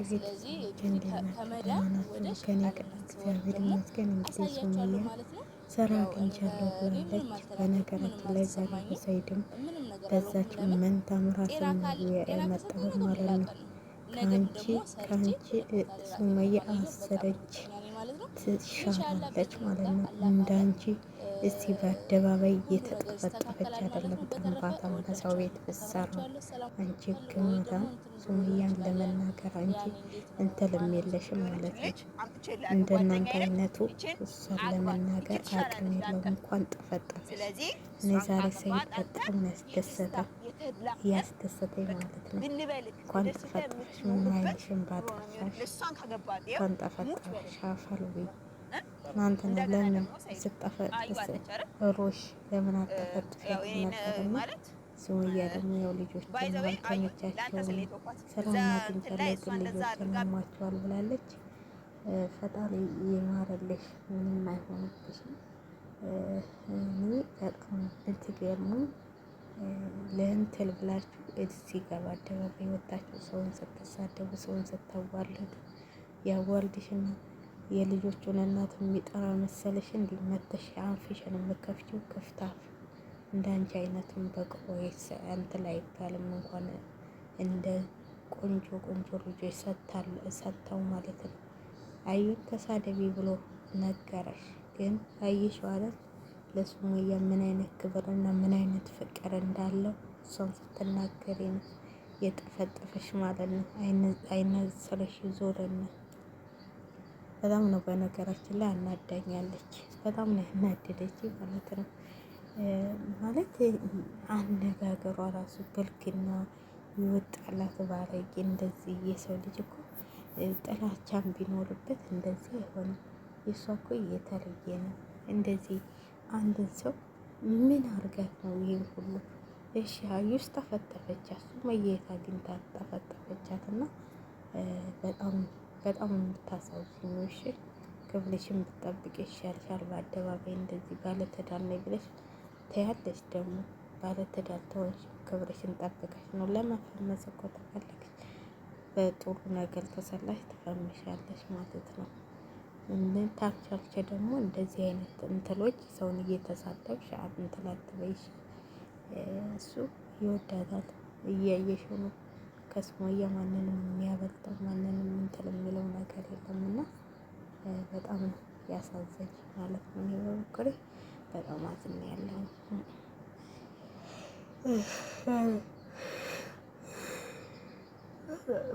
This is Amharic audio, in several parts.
ቤተሰቦች እንዴት ናቸው? ደህና ናቸው? ከኔ ጋር እግዚአብሔር ይመስገን። እንግዲህ ሱመያ ስራ አግኝቻለሁ ብላለች። በነገራችን ላይ ዛሬ በሰይድም በዛች መንታ ምራትን የመጣሁት ማለት ነው። ከአንቺ ሱመያ አሰረች ትሻላለች ማለት ነው። እንዳንቺ እስቲ በአደባባይ እየተጠፈጠፈች አይደለም። ጥንባታም በሰው ቤት ብትሰራ አንቺ ግማታም ሱመያን ለመናገር አንቺ እንትልም የለሽም ማለት ነው። እንደናንተ አይነቱ እሷን ለመናገር አቅም የለውም። እንኳን ጠፈጠፈች። እኔ ዛሬ ሰይድ በጣም ያስደሰተኝ ማለት ነው። እንኳን ጠፈጠፈሽ ማይልሽን ባጠፋሽ እንኳን ጠፈጠፈሽ አፈርቢ። ትናንትና ለምን ስጠፈጥስ ሮሽ ለምን አጠፈጥፊያት ነበርና ሱመያ ደግሞ ያው ልጆች አልተመቻቸውም። ስራ አግኝቻለሁ ግን ልጆችን አሟቸዋል ብላለች። ፈጣሪ ይማረልሽ፣ ምንም አይሆንብሽም። እኔ በጣም ብትገርሙኝ ለእንትል ብላችሁ እዚህ ጋር በአደባባይ ወጣችሁ ሰውን ስትሳደቡ፣ ሰውን ስታዋልዱ ያዋልድሽና የልጆቹን እናት የሚጠራ መሰለሽ? እንዲህ መተሽ አንፍሽን የምከፍችው ክፍታፍ እንዳንቺ አይነቱን በቆይስ እንትን አይባልም። እንኳን እንደ ቆንጆ ልጆች ሰጥተው ማለት ነው። አዩን ተሳደቢ ብሎ ነገረሽ፣ ግን አየሽው አይደል? ለሱመያ ምን አይነት ክብርና ምን አይነት ፍቅር እንዳለው እሷን ስትናገሪ ነው የጠፈጠፈሽ ማለት ነው። አይነስረሽ ዞረና በጣም ነው በነገራችን ላይ አናዳኛለች። በጣም ነው ያናደደች ማለት ነው። ማለት አነጋገሯ ራሱ ብልግና ይወጣላት ባለጌ። እንደዚህ የሰው ልጅ እኮ ጥላቻም ቢኖርበት እንደዚህ አይሆንም። የእሷ እኮ እየተለየ ነው። እንደዚህ አንድን ሰው ምን አርጋት ነው ይሄን ሁሉ? እሺ አዩስ ተፈጠፈቻት፣ ሱመያ አግኝታ ተፈጠፈቻት እና በጣም የምታሳዝኝ። እሺ ክብልሽን ብትጠብቂ ይሻልሻል። በአደባባይ እንደዚህ ባለትዳር ነኝ ብለሽ ተያለሽ። ደግሞ ባለትዳር ተሆንሽ ክብርሽን ጠብቀሽ ነው። ለመፈመስ እኮ ተፈለግሽ በጥሩ ነገር ተሰላሽ ትፈምሻለሽ ማለት ነው። ምን ታቻልቸ ደግሞ እንደዚህ አይነት እንትሎች ሰውን እየተሳደብሽ እንትን አትበይሽ። እሱ ይወዳታል፣ እያየሽው ነው። ከሱመያ ማንንም የሚያበልጠው ማንንም እንትን የሚለው ነገር የለምና በጣም ያሳዘኝ ማለት ነው። እኔ በበኩሌ በጣም አዝኛለሁ።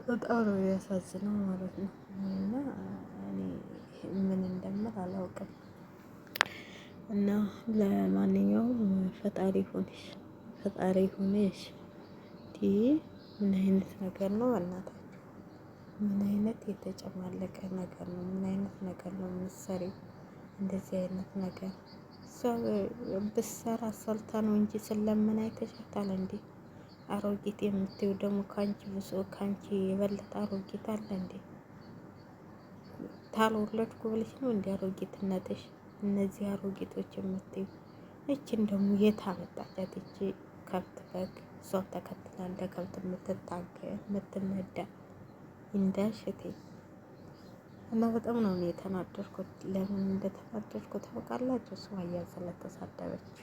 በጣም ነው ያሳዝነው ማለት ነው። እና እኔ ምን እንደምል አላውቅም። እና ለማንኛውም ፈጣሪ ሆነሽ ምን አይነት ነገር ነው በእናታችሁ? ምን አይነት የተጨማለቀ ነገር ነው? ምን አይነት ነገር ነው የምትሰሪው? እንደዚህ አይነት ነገር ብትሰራ ሰልታ ነው እንጂ ስለምን አይተሻታል እንዴ? አሮጊት የምትይው ደግሞ ካንቺ ብሶ ካንቺ የበለጠ አሮጊት አለ እንዴ? ታልወለድኩ ብለሽ ነው እንዴ አሮጊትነትሽ? እነዚህ አሮጊቶች የምትይው እችን ደግሞ የት አመጣቻት? እቺ ከብት በግ እሷን ተከትላ እንደ ከብት የምትነዳ እንዳሽቴ እና በጣም ነው የተናደድኩት። ለምን እንደተናደድኩ ታውቃላችሁ? ሱመያ ስለተሳደበች።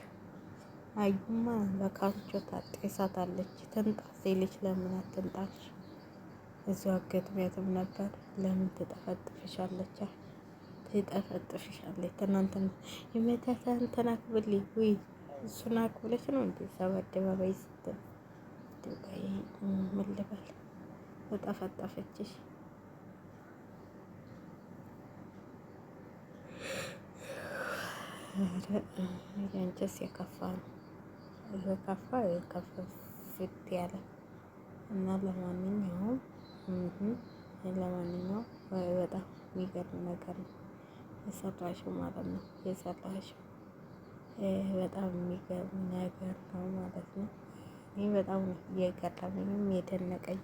አዩማ በካልቾ ታጤሳታለች። ትንጣ ሲልሽ ለምን አትንጣሽ? እዚሁ አገጥሚያትም ነበር። ለምን ትጠፈጥፍሻለች? ትጠፈጥፍሻለች። ትናንትና የመታታን ተናክብልኝ ወይ እሱን አክብለሽ ነው እንዴ ሰው አደባባይ ስትል ምን ልበል? ተጠፈጠፈችሽ። ያንቺስ የከፋ ነው። የከፋ ያለ እና ለማንኛውም በጣም የሚገርም ነገር ነው የሰራሽው ማለት ነው። በጣም የሚገርም ነገር ነው ማለት ነው። እኔ በጣም ነው የገረመኝም የደነቀኝ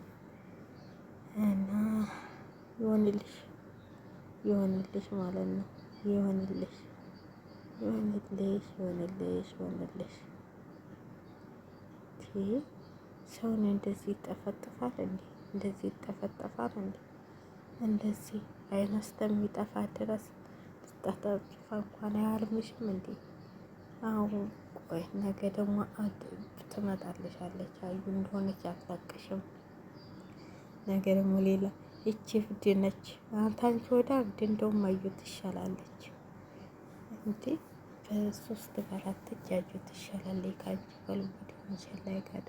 እና ይሆንልሽ ማለት ነው። ይሆንልሽ። ሰውን እንደዚህ ይጠፈጥፋል እንዴ? እንደዚህ ይጠፈጠፋል እንዴ? እንደዚህ አይን እስከሚጠፋ ድረስ ስታጠፋ እንኳን አያልምሽም እንዴ? አሁን ቆይ ነገ ደግሞ ትመጣልሻለች። አዩ እንደሆነች አትለቅሽም። ነገ ደግሞ ሌላ ይቺ እብድ ነች። ታንቺ ወዳ እብድ እንደውም አዩ ትሻላለች እንዴ። በ3 በ4 እጅ አዩ ትሻላለች ከአንቺ በልቡ ሊሆን ይችላል።